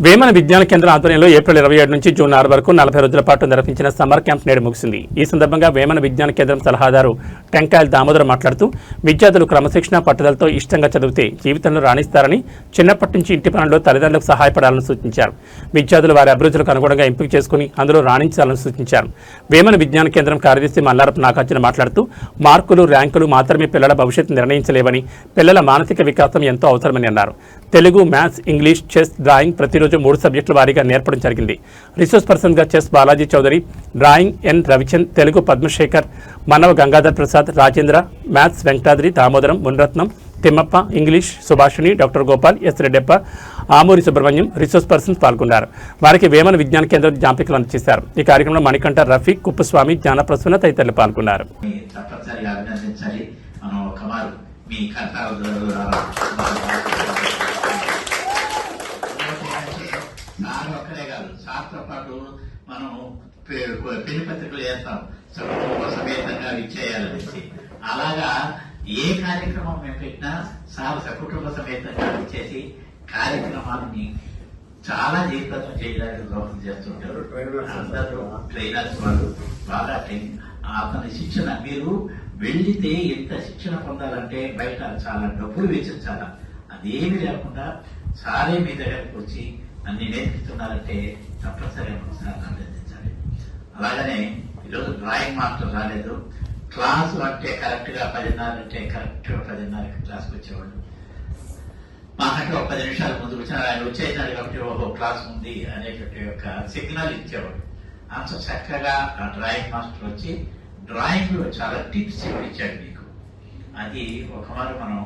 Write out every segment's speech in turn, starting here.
వేమన విజ్ఞాన కేంద్రం ఆధ్వర్యంలో ఏప్రిల్ 27 నుంచి జూన్ 6 వరకు 40 రోజుల పాటు నిర్వహించిన సమ్మర్ క్యాంప్ నేడు ముగిసింది. ఈ సందర్భంగా వేమన విజ్ఞాన కేంద్రం సలహాదారు టెంకాయల దామోదరం మాట్లాడుతూ విద్యార్థులు క్రమశిక్షణ పట్టుదలతో ఇష్టంగా చదివితే జీవితంలో రాణిస్తారని, చిన్నప్పటి నుంచి ఇంటి పనుల్లో తల్లిదండ్రులకు సహాయపడాలని సూచించారు. విద్యార్థులు వారి అభిరుచులకు అనుగుణంగా ఎంపిక చేసుకుని అందులో రాణించాలని సూచించారు. వేమన విజ్ఞాన కేంద్రం కార్యదర్శి మల్లారపు నాగార్జున మాట్లాడుతూ మార్కులు, ర్యాంకులు మాత్రమే పిల్లల భవిష్యత్తు నిర్ణయించలేవని, పిల్లల మానసిక వికాసం ఎంతో అవసరమని అన్నారు. Telugu, maths, English, chess, drawing ప్రతిరోజు 3 సబ్జెక్టుల వారీగా నేర్పడం జరిగింది. రిసోర్స్ పర్సన్గా chess Balaji Chowdary, drawing N Ravichand, Telugu Padmasekhar, Manava Gangadhar Prasad, Rajendra, maths Venkatadri, Damodaram, Munirathnam, Thimmappa, English Subhashini, doctor Gopal, S Reddappa, Amuri Subrahmanyam resource persons పాల్గొన్నారు. వారికి వేమన విజ్ఞాన కేంద్రం జాంపికలు అందజేశారు. ఈ కార్యక్రమంలో మణికంఠ, రఫీక్, కుప్పస్వామి, జ్ఞానప్రసన్న తదితరులు పాల్గొన్నారు. సార్తో పాటు మనం పెళ్లి పత్రికలు చేస్తాం, కుటుంబ సమేతంగా ఇచ్చేయాలనేసి. అలాగా ఏ కార్యక్రమం మేము పెట్టినా సార్ సకుటుంబ సమేతంగా ఇచ్చేసి కార్యక్రమాలని చాలా జయప్రదం చేయడానికి దోహదం చేస్తుంటారు. అందరూ ట్రైనర్స్ వాళ్ళు బాగా అతని శిక్షణ, మీరు వెళ్ళితే ఎంత శిక్షణ పొందాలంటే బయట చాలా డబ్బులు వెచ్చించాలా, అదేమి లేకుండా సారే మీ దగ్గరకు వచ్చి అన్ని నేర్పిస్తున్నారంటే తప్పనిసరిగా ఒకసారి అభినందించాలి. అలాగనే ఈరోజు డ్రాయింగ్ మాస్టర్ రాలేదు. క్లాసు అంటే కరెక్ట్ గా 10:30 అంటే కరెక్ట్ గా 10:30కి క్లాస్కి వచ్చేవాళ్ళు. మాకంటే ఒక 10 నిమిషాల ముందు వచ్చిన ఆయన వచ్చేసాడు కాబట్టి ఓహో క్లాస్ ఉంది అనేటువంటి ఒక సిగ్నల్ ఇచ్చేవాడు. అంత చక్కగా ఆ డ్రాయింగ్ మాస్టర్ వచ్చి డ్రాయింగ్ లో చాలా టిప్స్ ఇచ్చాడు మీకు. అది ఒకమారు మనం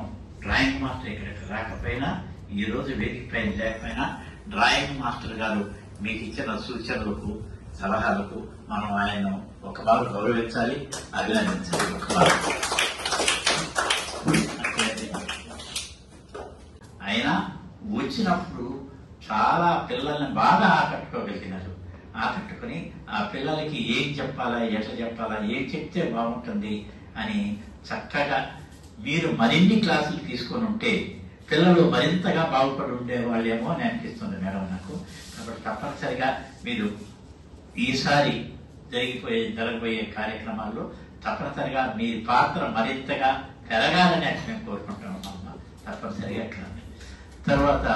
డ్రాయింగ్ మాస్టర్ ఇక్కడికి రాకపోయినా, ఈ రోజు వేదిక పైన లేకపోయినా, డ్రాయింగ్ మాస్టర్ గారు మీకు ఇచ్చిన సూచనలకు, సలహాలకు మనం ఆయన ఒకమారు గౌరవించాలి, అభినందించాలి. ఒకమారు ఆయన వచ్చినప్పుడు చాలా పిల్లల్ని బాగా ఆకట్టుకోగలిగినారు. ఆకట్టుకుని ఆ పిల్లలకి ఏం చెప్పాలా, ఎట్లా చెప్పాలా, ఏం చెప్తే బాగుంటుంది అని చక్కగా మీరు మరిన్ని క్లాసులు తీసుకొని ఉంటే పిల్లలు మరింతగా బాగుపడి ఉండేవాళ్ళేమో అని అనిపిస్తుంది మేడం నాకు. కాబట్టి తప్పనిసరిగా మీరు ఈసారి జరగబోయే కార్యక్రమాల్లో తప్పనిసరిగా మీ పాత్ర మరింతగా పెరగాలని మేము కోరుకుంటున్నాం. తప్పనిసరిగా అట్లా. తర్వాత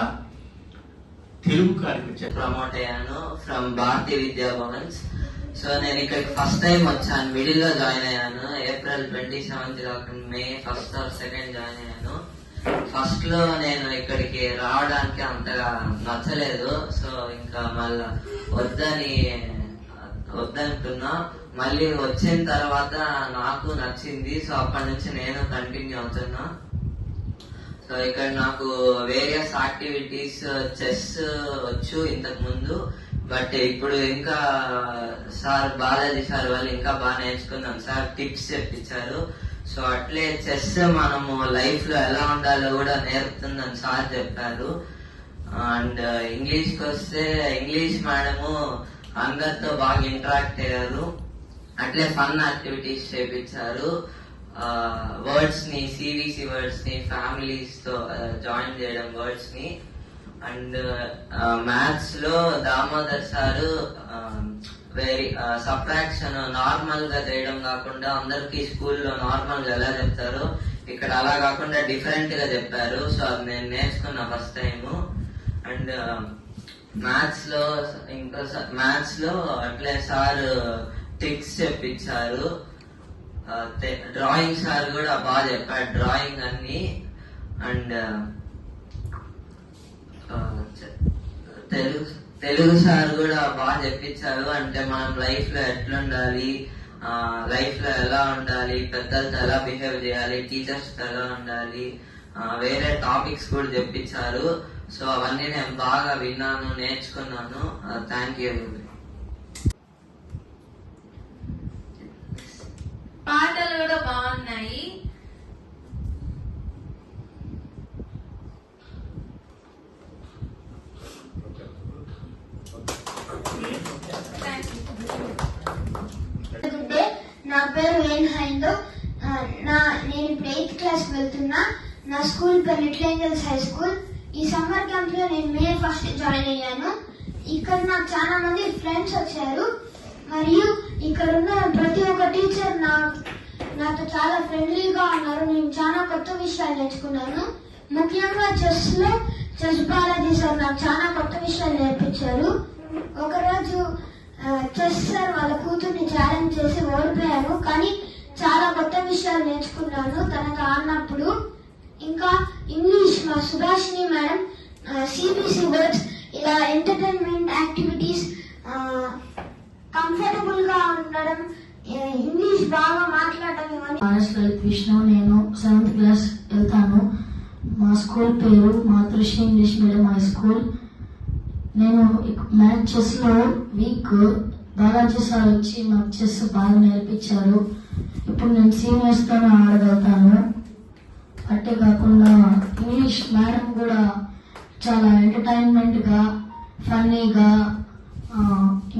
తెలుగు కాడికి వచ్చే ప్రమోట్ అయ్యాను ఫ్రమ్ భారతీయ విద్యా భవన్స్. సో నేను ఇక్కడికి ఫస్ట్ టైం వచ్చాను, మిడిల్ లో జాయిన్ అయ్యాను. ఏప్రిల్ 27 కాకుండా మే 1st or 2nd జాయిన్ అయ్యాను. ఫస్ట్ లో నేను ఇక్కడికి రావడానికి అంతగా నచ్చలేదు. సో ఇంకా మళ్ళా వద్దనుకున్నా. మళ్ళీ వచ్చిన తర్వాత నాకు నచ్చింది. సో అప్పటి నుంచి నేను కంటిన్యూ అవుతున్నా. సో ఇక్కడ నాకు వేరియస్ యాక్టివిటీస్, చెస్ వచ్చు ఇంతకు ముందు, బట్ ఇప్పుడు ఇంకా సార్ బాలాజీ సార్ వాళ్ళు ఇంకా బాగా నేర్చుకున్నాం. సార్ టిప్స్ చెప్పించారు. సో అట్లే చెస్ మనము లైఫ్ లో ఎలా ఉండాలో కూడా నేర్పుతుందని సార్ చెప్పారు. అండ్ ఇంగ్లీష్ కి వస్తే ఇంగ్లీష్ మేడము అందరితో బాగా ఇంటరాక్ట్ అయ్యారు. అట్లే ఫన్ యాక్టివిటీస్ చేపించారు. వర్డ్స్ ని, సివిసి వర్డ్స్ ని ఫ్యామిలీస్ తో జాయిన్ చేయడం వర్డ్స్ ని. అండ్ మ్యాథ్స్ లో దామోదర్ సారు సబ్ట్రాక్షన్ నార్మల్ గా చేయడం కాకుండా అందరికి స్కూల్లో నార్మల్ గా ఎలా చెప్తారో ఇక్కడ అలా కాకుండా డిఫరెంట్ గా చెప్పారు. సో అది నేను నేర్చుకున్నా ఫస్ట్ టైం. అండ్ మ్యాథ్స్ లో అట్లే సార్ ట్రిక్స్ చెప్పించారు. డ్రాయింగ్ సార్ కూడా బాగా చెప్పాడు డ్రాయింగ్ అన్ని. అండ్ తెలుగు సార్ కూడా బాగా చెప్పించారు. అంటే మనం లైఫ్ లో ఎట్లుండాలి, లైఫ్ లో ఎలా ఉండాలి, పెద్దలతో ఎలా బిహేవ్ చేయాలి, టీచర్స్ తో ఎలా ఉండాలి, వేరే టాపిక్స్ కూడా చెప్పించారు. సో అవన్నీ నేను బాగా విన్నాను, నేర్చుకున్నాను. Thank you. పాటలు కూడా బాగున్నాయి. నా పేరు వేన్ హైందో. నేను ఇప్పుడు 8th క్లాస్కి వెళ్తున్నా. నా స్కూల్ పేరు లిటిల్ ఏంజల్స్ హై స్కూల్. ఈ సమ్మర్ క్యాంప్ లో నేను May 1st జాయిన్ అయ్యాను. ఇక్కడ నాకు చాలా మంది ఫ్రెండ్స్ వచ్చారు మరియు ఇక్కడ ఉన్న ప్రతి ఒక్క టీచర్ నాతో చాలా ఫ్రెండ్లీగా ఉన్నారు. నేను చాలా కొత్త విషయాలు నేర్చుకున్నాను. ముఖ్యంగా చెస్ బాలాజీ సార్ నాకు చాలా కొత్త విషయాలు నేర్పించారు. ఒకరోజు చెస్ సార్ వాళ్ళ కూతుర్ని ఛాలెంజ్ చేసి ఓడిపోయాను, కానీ చాలా కొత్త విషయాలు నేర్చుకున్నాను తనతో ఆడినప్పుడు. ఇంకా ఇంగ్లీష్ మా సుభాషిణి మేడం CBC వర్డ్స్ ఇలా ఎంటర్టైన్మెంట్ యాక్టివిటీస్, కంఫర్టబుల్ గా ఉండడం, ఇంగ్లీష్ బాగా మాట్లాడడం ఇవన్నీ. లలిత్ విష్ణు, నేను 7th క్లాస్ వెళ్తాను. మా స్కూల్ పేరు మాతృశ్రీ ఇంగ్లీష్ మీడియం హై స్కూల్. నేను మ్యాథ్ చెస్ లో వీక్. బాలాజీ సార్ వచ్చి మాకు చెస్ బాగా నేర్పించారు. ఇప్పుడు నేను సీనియర్స్ తో ఆడగలుగుతాను. అట్టే కాకుండా ఇంగ్లీష్ మేడం కూడా చాలా ఎంటర్టైన్మెంట్ గా, ఫన్నీగా,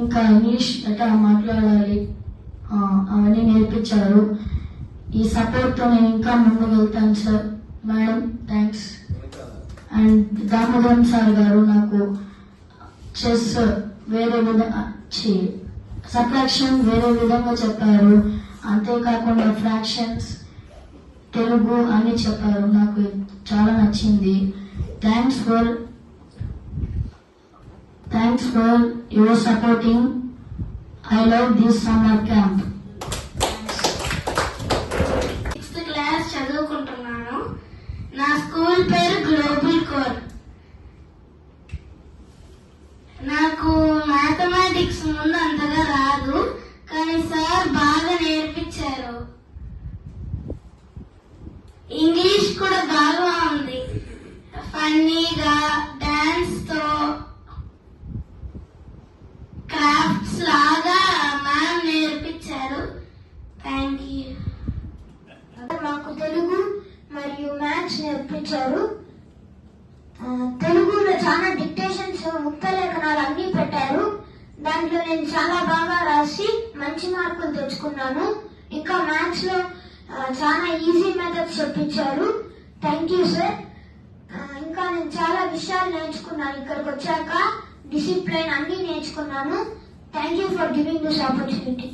ఇంకా ఇంగ్లీష్ ఎట్లా మాట్లాడాలి అవన్నీ నేర్పించారు. ఈ సపోర్ట్ తో నేను ఇంకా ముందుకు వెళ్తాను sir. Madam thanks. And Damodaram sir గారు నాకు చెస్ వేరే విధంగా సబ్ట్రాక్షన్ వేరే విధంగా చెప్పారు. అంతేకాకుండా ఫ్రాక్షన్స్ తెలుగు అని చెప్పారు. నాకు చాలా నచ్చింది. Thanks for your supporting. I love this summer camp. 6th class చదువుకుంటున్నాను. నా స్కూల్ పేరు గ్లోబల్ కోర్. నాకు మ్యాథమెటిక్స్ ముందు అంతగా రాదు, కానీ సార్ బాగా నేర్పించారు. ఇంగ్లీష్ కూడా బాగా ఉంది, ఫన్నీగా, డాన్స్ తో, క్రాఫ్ట్స్ లాగా మ్యామ్ నేర్పించారు. Thank you. మాకు తెలుగు మరియు మ్యాథ్స్ నేర్పించారు. తెలుగులో చాలా డిక్టేషన్స్, ముక్త లేఖనాలు అన్ని పెట్టారు. దాంట్లో నేను చాలా బాగా రాసి మంచి మార్కులు తెచ్చుకున్నాను. ఇంకా మ్యాథ్స్ లో చాలా ఈజీ మెథడ్స్ చెప్పించారు. Thank you sir. ఇంకా నేను చాలా విషయాలు నేర్చుకున్నాను. ఇక్కడికి వచ్చాక డిసిప్లైన్ అన్ని నేర్చుకున్నాను. Thank you for giving this opportunity.